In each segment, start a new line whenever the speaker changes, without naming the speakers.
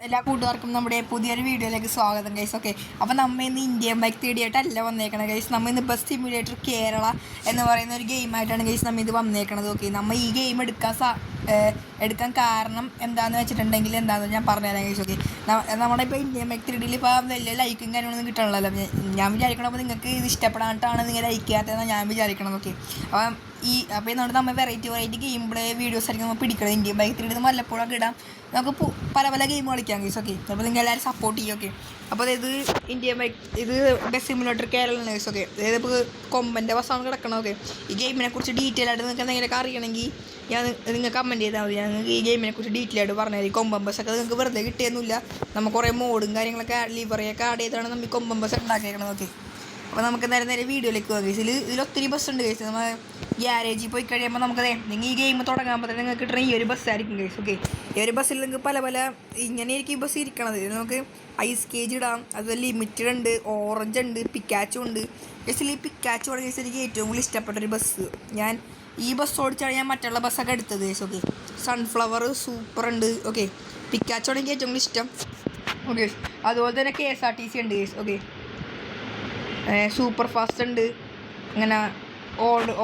എല്ലാ കൂട്ടുകാർക്കും നമ്മുടെ പുതിയൊരു വീഡിയോയിലേക്ക് സ്വാഗതം ഗൈസ്. ഓക്കെ, അപ്പോൾ നമ്മൾ ഇന്ന് ഇന്ത്യൻ ബൈക്ക് തേടിയായിട്ടല്ല വന്നേക്കണത് ഗൈസ്. നമ്മൾ ഇന്ന് ബസ് സിമുലേറ്റർ കേരള എന്ന് പറയുന്ന ഒരു ഗെയിമായിട്ടാണ് ഗൈസ് നമ്മൾ ഇത് വന്നേക്കണത്. ഓക്കെ, നമ്മൾ ഈ ഗെയിം എടുക്കാൻ കാരണം എന്താണെന്ന് വെച്ചിട്ടുണ്ടെങ്കിൽ എന്താണെന്ന് ഞാൻ പറഞ്ഞുതരാം ഗൈസ്. ഓക്കെ, നമ്മുടെ ഇപ്പോൾ ഇന്ത്യൻ ബൈക്ക് ത്രീഡിയിൽ ഇപ്പോൾ വലിയ ലൈക്കും കാര്യങ്ങളൊന്നും കിട്ടണമല്ലോ. ഞാൻ വിചാരിക്കണം അപ്പോൾ നിങ്ങൾക്ക് ഇത് ഇഷ്ടപ്പെടാനായിട്ടാണ് നിങ്ങൾ ലൈക്ക് ചെയ്യാത്തതെന്നാണ് ഞാൻ വിചാരിക്കണം. ഓക്കെ, അപ്പോൾ എന്തുകൊണ്ട് നമ്മൾ വെറൈറ്റി ഗെയിം പ്ലേ വീഡിയോസ് ആയിരിക്കും നമ്മൾ പിടിക്കണം. ഇന്ത്യൻ ബൈക്ക് ത്രീഡിൽ വല്ലപ്പോഴൊക്കെ ഇടാം. നമുക്ക് പല ഗെയിം കളിക്കാം ഗൈസ്. ഓക്കെ, അപ്പോൾ നിങ്ങൾ എല്ലാവരും സപ്പോർട്ട് ചെയ്യും. ഓക്കെ, അപ്പോൾ അതായത് ഇന്ത്യൻ ബൈക്ക് ഇത് bus simulator Kerala guys. Okay, അതായത് ഇപ്പോൾ കൊമ്പൻ്റെ ബസ്സാണ് കിടക്കണം. ഓക്കെ, ഈ ഗെയിമിനെ കുറിച്ച് ഡീറ്റെയിൽ ആയിട്ട് നിങ്ങൾക്ക് എന്തെങ്കിലുമൊക്കെ അറിയണമെങ്കിൽ നിങ്ങൾ കമൻറ്റ് ചെയ്താൽ മതി. ഞങ്ങൾക്ക് ഈ ഗെയിമിനെ കുറിച്ച് ഡീറ്റെയിൽ ആയിട്ട് പറഞ്ഞാൽ മതി. കൊമ്പൻ ബസ്സൊക്കെ നിങ്ങൾക്ക് വെറുതെ കിട്ടിയൊന്നുമില്ല. നമ്മൾ കുറേ മോഡും കാര്യങ്ങളൊക്കെ ലിവറിയൊക്കെ ആഡ് ചെയ്താണ് നമ്മൾ ഈ കൊമ്പൻ ബസ് ഉണ്ടാക്കിയേക്കണം. ഓക്കെ, അപ്പോൾ നമുക്ക് നേരെ വീഡിയോയിലേക്ക് പോകാം ഗൈസ്. ഇതിലൊത്തിരി ബസ്സുണ്ട് ഗൈസ്. നമ്മൾ ഗ്യാരേജിൽ പോയി കഴിയുമ്പോൾ നമുക്കതേ നിങ്ങൾ ഈ ഗെയിം തുടങ്ങുമ്പോൾ തന്നെ നിങ്ങൾക്ക് കിട്ടുന്ന ഈ ഒരു ബസ്സായിരിക്കും ഗൈസ്. ഓക്കെ, ഈ ഒരു ബസ്സിൽ നിങ്ങൾക്ക് പല ഇങ്ങനെയായിരിക്കും ഈ ബസ് ഇരിക്കണത്. നമുക്ക് ഐസ് കേജ് ഇടാം, അതുപോലെ ലിമിറ്റഡ് ഉണ്ട്, ഓറഞ്ച് ഉണ്ട്, പിക്കാച്ചും ഉണ്ട് ഗൈസിൽ. ഈ പിക്കാച്ചു ആണ് ഗൈസ് എനിക്ക് ഏറ്റവും കൂടുതൽ ഇഷ്ടപ്പെട്ടൊരു ബസ്. ഞാൻ ഈ ബസ് ഓടിച്ചാണ് ഞാൻ മറ്റുള്ള ബസ്സൊക്കെ എടുത്തത് ഗൈസ്. ഓക്കെ, സൺഫ്ലവർ സൂപ്പർ ഉണ്ട്. ഓക്കെ, പിക്കാച്ചു ആണ് എനിക്ക് ഏറ്റവും കൂടുതൽ ഇഷ്ടം. ഓക്കെ, അതുപോലെ തന്നെ KSRTC ഉണ്ട് ഗൈസ്. ഓക്കെ, സൂപ്പർ ഫാസ്റ്റ് ഉണ്ട്, അങ്ങനെ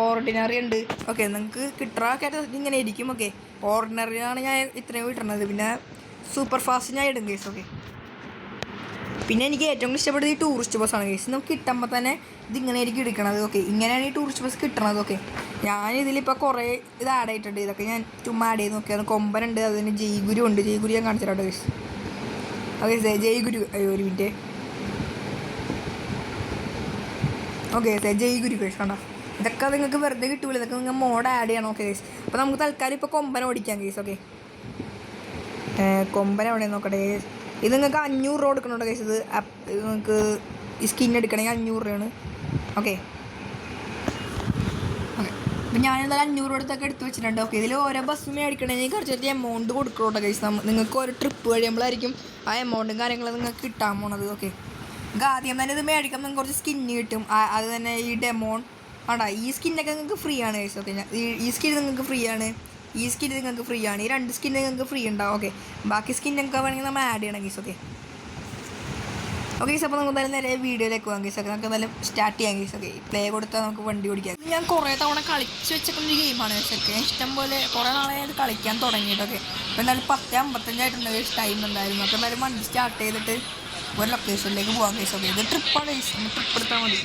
ഓർഡിനറി ഉണ്ട്. ഓക്കെ, നിങ്ങൾക്ക് കിട്ടാറൊക്കെ ഇങ്ങനെ ഇരിക്കും. ഓക്കെ, ഓർഡിനറിയാണ് ഞാൻ ഇത്രയും കിട്ടുന്നത്. പിന്നെ സൂപ്പർ ഫാസ്റ്റ് ഞാൻ ഇടും കേസ്. ഓക്കെ, പിന്നെ എനിക്ക് ഏറ്റവും ഇഷ്ടപ്പെട്ടത് ഈ ടൂറിസ്റ്റ് ബസ്സാണ് കേസ്. നമുക്ക് കിട്ടുമ്പോൾ തന്നെ ഇതിങ്ങനെ ആയിരിക്കും എടുക്കണത്. ഓക്കെ, ഇങ്ങനെയാണ് ഈ ടൂറിസ്റ്റ് ബസ് കിട്ടണത്. ഓക്കെ, ഞാനിതിലിപ്പോൾ കുറേ ഇത് ആഡ് ആയിട്ടുണ്ട്. ഇതൊക്കെ ഞാൻ ചുമ്മാ ആഡ് ചെയ്ത് നോക്കിയത്. കൊമ്പനുണ്ട്, അതിന് ജയ്ഗുരു ഉണ്ട്. ജയ്ഗുരു ഞാൻ കാണിച്ചിട്ടുണ്ട് കേസ്. ഓക്കെ, ജയ്ഗുരു ഒരു മിനിറ്റ്. ഓക്കെ, ജയ്ഗുരു കേസ് കണ്ടോ. ഇതൊക്കെ നിങ്ങൾക്ക് വെറുതെ കിട്ടൂല. ഇതൊക്കെ നിങ്ങൾ മോഡ് ആഡ് ചെയ്യണം. ഓക്കെ കേസ്, അപ്പോൾ നമുക്ക് തൽക്കാലം ഇപ്പോൾ കൊമ്പൻ ഓടിക്കാം കേസ്. ഓക്കെ, കൊമ്പൻ എവിടെ നോക്കട്ടെ. ഇത് നിങ്ങൾക്ക് 500 രൂപ കൊടുക്കണുണ്ട് കേസ്. ഇത് നിങ്ങൾക്ക് ഈ സ്കിൻ എടുക്കണമെങ്കിൽ 500 രൂപയാണ്. ഓക്കെ, അപ്പോൾ ഞാനെന്തായാലും 500 രൂപ അടുത്തൊക്കെ എടുത്ത് വെച്ചിട്ടുണ്ട്. ഓക്കെ, ഇതിൽ ഓരോ ബസ്സും മേടിക്കണമെങ്കിൽ കുറച്ചൊരു എമൗണ്ട് കൊടുക്കണുണ്ട് കേസ്. നിങ്ങൾക്ക് ഓരോ ട്രിപ്പ് കഴിയുമ്പോഴായിരിക്കും ആ എമൗണ്ടും കാര്യങ്ങളും നിങ്ങൾക്ക് കിട്ടാൻ പോണത്. ഓക്കെ, ആദ്യം തന്നെ ഇത് മേടിക്കുമ്പോൾ നിങ്ങൾക്ക് കുറച്ച് സ്കിന്ന് കിട്ടും. അത് തന്നെ ഈ ഡെമോൺ ആടാ, ഈ സ്കിന്നൊക്കെ നിങ്ങൾക്ക് ഫ്രീ ആണ് ഗൈസ്. ഓക്കെ, ഈ സ്കിൻ നിങ്ങൾക്ക് ഫ്രീ ആണ്, ഈ സ്കിൻ നിങ്ങൾക്ക് ഫ്രീ ആണ്, ഈ 2 സ്കിൻ നിങ്ങൾക്ക് ഫ്രീ ഉണ്ടാവും. ഓക്കെ, ബാക്കി സ്കിന്നൊക്കെ വേണമെങ്കിൽ നമ്മൾ ആഡ് ചെയ്യണം ഗൈസ്. ഓക്കെ ഗൈസ്, അപ്പോൾ നമുക്ക് എന്തായാലും നേരെ വീഡിയോയിലേക്ക് പോകാം ഗൈസ്. ഓക്കെ, നമുക്ക് എന്തായാലും സ്റ്റാർട്ട് ചെയ്യാം ഗൈസ്. ഓക്കെ, പ്ലേ കൊടുത്താൽ നമുക്ക് വണ്ടി ഓടിക്കാം. ഞാൻ കുറേ തവണ കളിച്ച് വെച്ചിട്ടൊരു ഗെയിമാണ് ഗൈസ്. ഒക്കെ ഇഷ്ടം പോലെ കുറേ നാളെ അത് കളിക്കാൻ തുടങ്ങിയിട്ടൊക്കെ. അപ്പോൾ എന്തായാലും 10:55 ഗൈസ് ടൈം എന്തായാലും. നമുക്ക് എന്തായാലും വണ്ടി സ്റ്റാർട്ട് ചെയ്തിട്ട് ഒരു ലൊക്കേഷനിലേക്ക് പോകാം ഗൈസ്. ഓക്കെ, ഇത് ട്രിപ്പാണ് ഗൈസ്. നമ്മൾ ട്രിപ്പ് എടുത്താൽ മതി.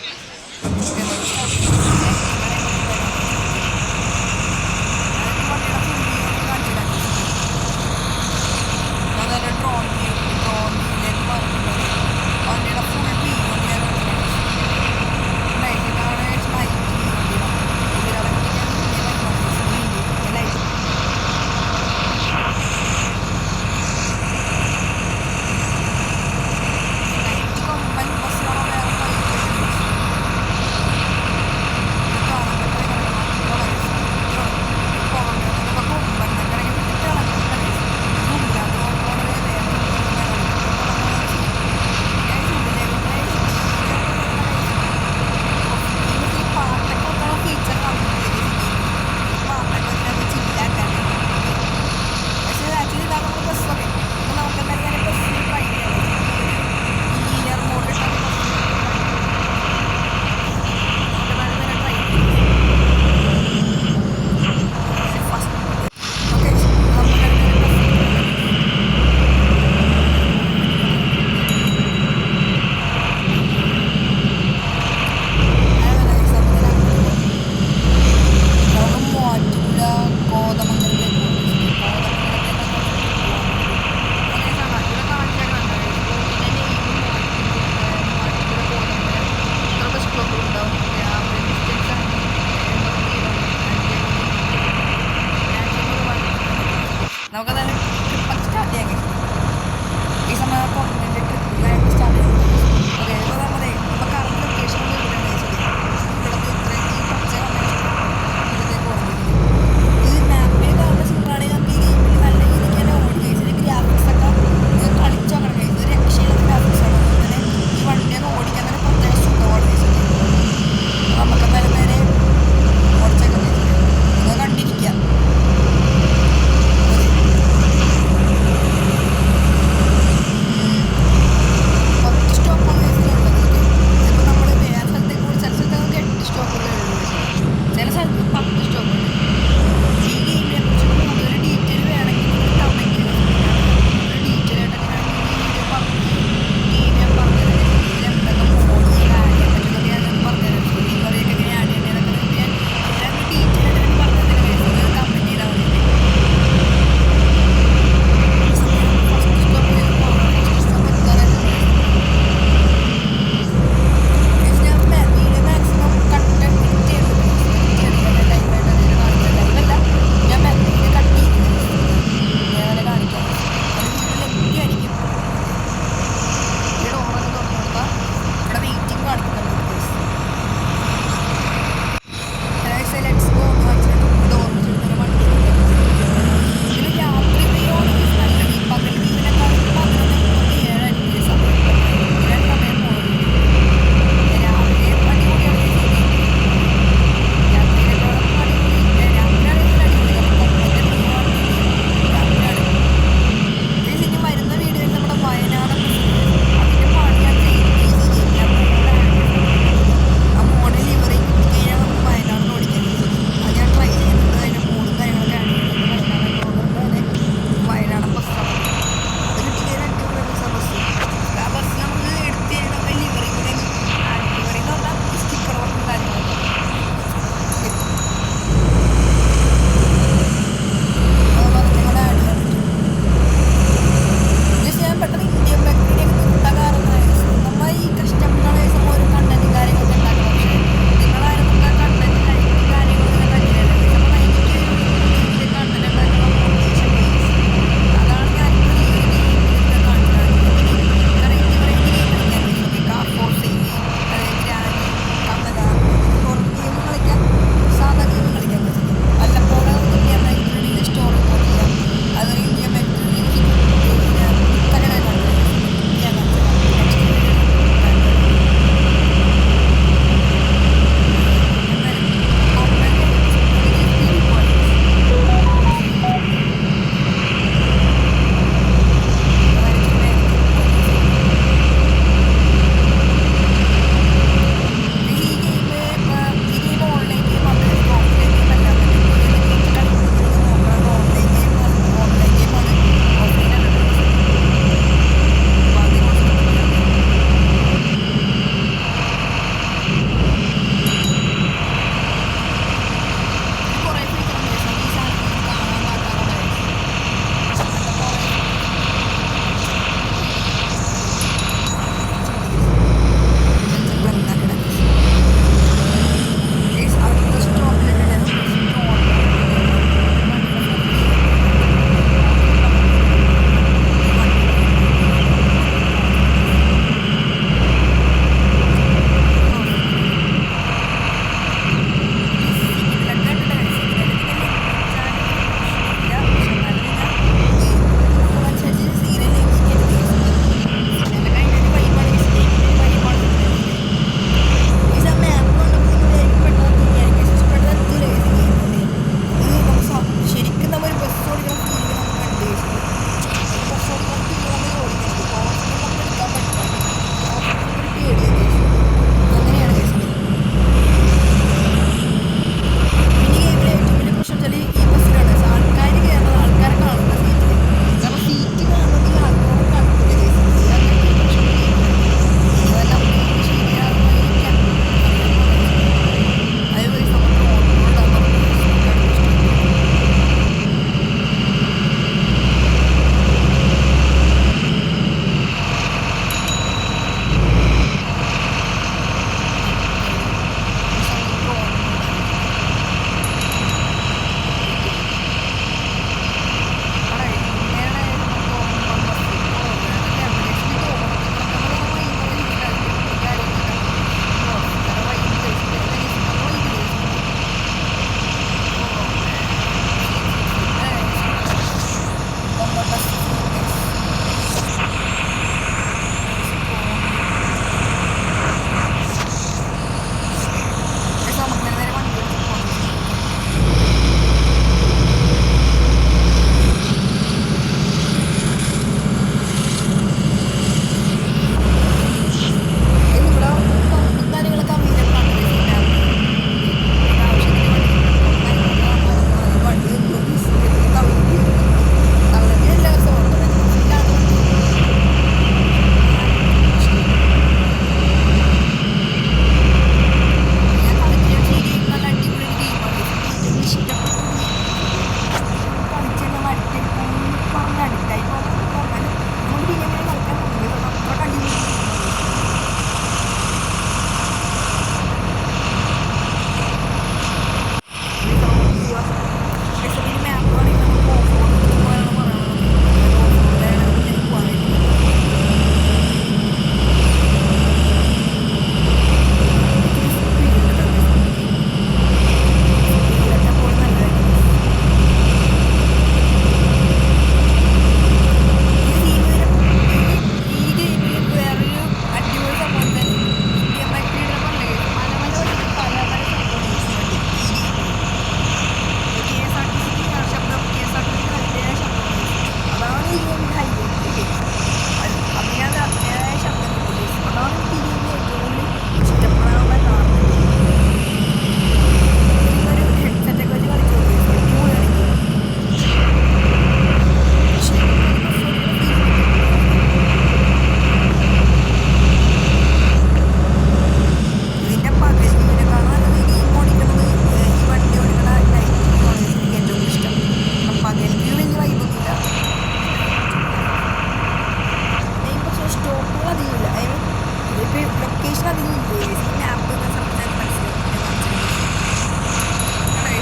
അധികം ഇല്ലേ ഗൈസ് ഈ മാപ്പ് സംസാരിച്ച് മനസ്സിലാവും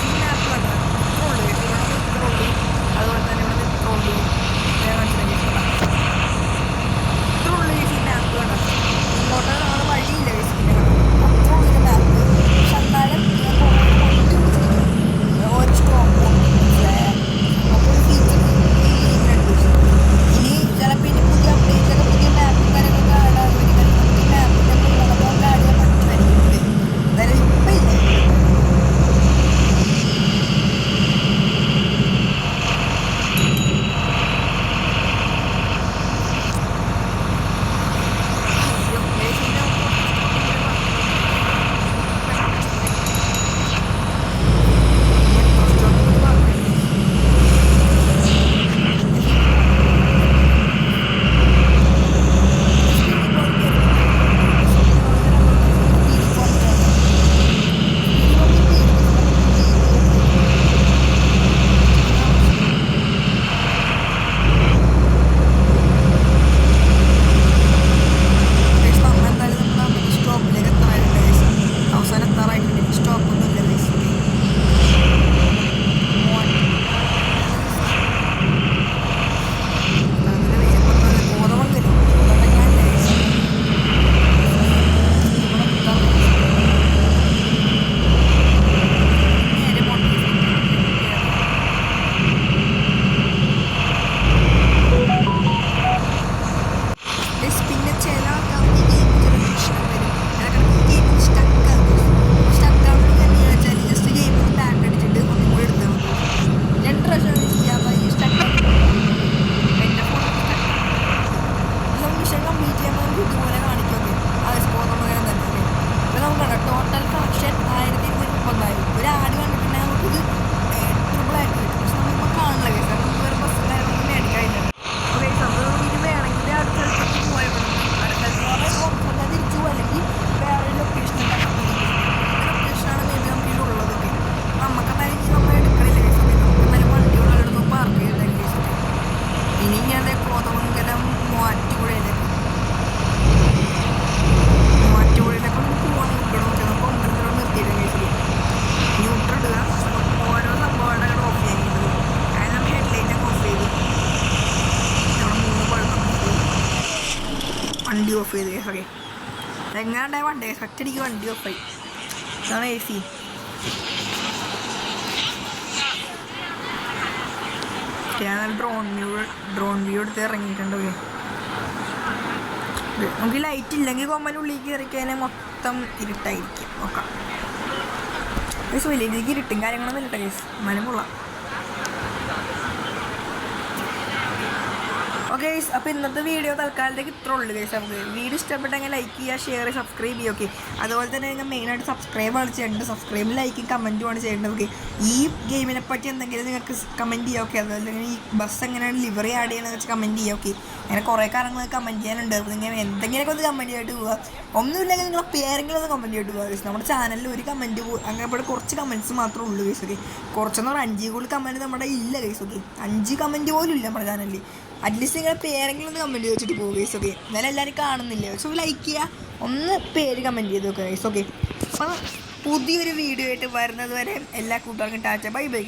ഈ മാപ്പ് കണ്ടോ ഇത്ര ഉള്ളൂ ഗൈസ് ഇവിടെ ഇത്ര ഉള്ളൂ അതുപോലെ തന്നെ ഇവിടെ ഇത്ര ഉള്ളൂ മനസ്സിലാക്കി ഇത്ര ഉള്ളൂ ഗൈസ് ഈ മാപ്പ് കണ്ടോ ഇങ്ങോട്ട് നമ്മൾ വഴിയില്ല ഗൈസ് പിന്നെ അത്ര ഉള്ളൂ ഇതിൻ്റെ മാപ്പ് പക്ഷെ എന്നാലും ഒരു സ്റ്റോപ്പ് അപ്പോൾ ഒരു ഫീച്ചർ ഇനി ചിലപ്പോൾ ഇനി പുതിയ അപ്ഡേറ്റിലൊക്കെ പുതിയ മാപ്പും കാര്യങ്ങളൊക്കെ ആടാകുമായിരിക്കും നമുക്ക് ഈ മാപ്പിൻ്റെ മുകളിലൊക്കെ ആഡ് ചെയ്യാൻ പറ്റുമായിരിക്കും എന്തായാലും ഇപ്പം ഇല്ല വണ്ടി ഓഫ് ചെയ്ത് ഓക്കെ എങ്ങാണ്ടായ വണ്ടി ഒറ്റടിക്ക് വണ്ടി ഓഫായി അതാണ് എ സി ഞാൻ ഡ്രോൺ വ്യൂ എടുത്ത് ഇറങ്ങിയിട്ടുണ്ട് ഓക്കെ നമുക്ക് ലൈറ്റ് ഇല്ലെങ്കിൽ കൊമ്പൻ്റെ ഉള്ളിൽ കയറി കഴിഞ്ഞാൽ മൊത്തം ഇരുട്ടായിരിക്കും നോക്കാം ഗൈസ് വലിയ ഇരുട്ടും കാര്യങ്ങളൊന്നും ഇല്ല ഗൈസ് മരം കൊള്ളാം ഓക്കെ ഗൈസ് അപ്പോൾ ഇന്നത്തെ വീഡിയോ തൽക്കാലത്തേക്ക് ഇത്ര ഉള്ളൂ ഗൈസ് നമുക്ക് വീഡിയോ ഇഷ്ടപ്പെട്ടെങ്കിൽ ലൈക്ക് ചെയ്യുക ഷെയർ ചെയ്യുക സബ്സ്ക്രൈബ് ചെയ്യുക ഓക്കെ അതുപോലെ തന്നെ നിങ്ങൾ മെയിനായിട്ട് സബ്സ്ക്രൈബാണ് ചെയ്യേണ്ടത് സബ്സ്ക്രൈബും ലൈക്കും കമൻറ്റുമാണ് ചെയ്യേണ്ടത് ഓക്കെ ഈ ഗെയിമിനെ പറ്റി എന്തെങ്കിലും നിങ്ങൾക്ക് കമൻറ്റ് ചെയ്യുക ഓക്കെ അതുപോലെ തന്നെ ഈ ബസ് എങ്ങനെയാണ് ലിവറി ആഡ് ചെയ്യണമെന്ന് വെച്ച് കമൻറ്റ് ചെയ്യുക ഓക്കെ അങ്ങനെ കുറേ കാര്യങ്ങൾ കമൻറ്റ് ചെയ്യാനുണ്ട് അപ്പോൾ നിങ്ങൾ എന്തെങ്കിലുമൊക്കെ ഒന്ന് കമൻറ്റ് ചെയ്തിട്ട് പോവുക ഒന്നുമില്ലെങ്കിൽ നിങ്ങളെ പേരെങ്കിലും ഒന്ന് കമൻറ്റ് ചെയ്തിട്ട് പോവുക ഗൈസ് നമ്മുടെ ചാനലിൽ ഒരു കമൻറ്റ് അങ്ങനെ ഇവിടെ കുറച്ച് കമൻറ്റ്സ് മാത്രമേ ഉള്ളൂ ഗൈസ് ഓക്കെ കുറച്ചെന്ന് പറഞ്ഞാൽ 5 കൂടുതൽ കമൻറ്റ് നമ്മുടെ ഇല്ല ഗൈസ് ഓക്കെ 5 കമൻറ്റ് പോലും ഇല്ല നമ്മുടെ ചാനലിൽ അറ്റ്ലീസ്റ്റ് നിങ്ങളുടെ പേരെങ്കിലും ഒന്ന് കമൻറ്റ് ചെയ്തിട്ട് പോകും ഗൈസ് ഓക്കെ എന്നാലും എല്ലാവരും കാണുന്നില്ല സോ ലൈക്ക് ചെയ്യുക ഒന്ന് പേര് കമൻറ്റ് ചെയ്ത് നോക്കുക ഗൈസ് ഓക്കെ അപ്പോൾ പുതിയൊരു വീഡിയോ ആയിട്ട് വരുന്നത് വരെ എല്ലാ കൂട്ടുകാർക്കും ടാറ്റ ബൈ ബൈ.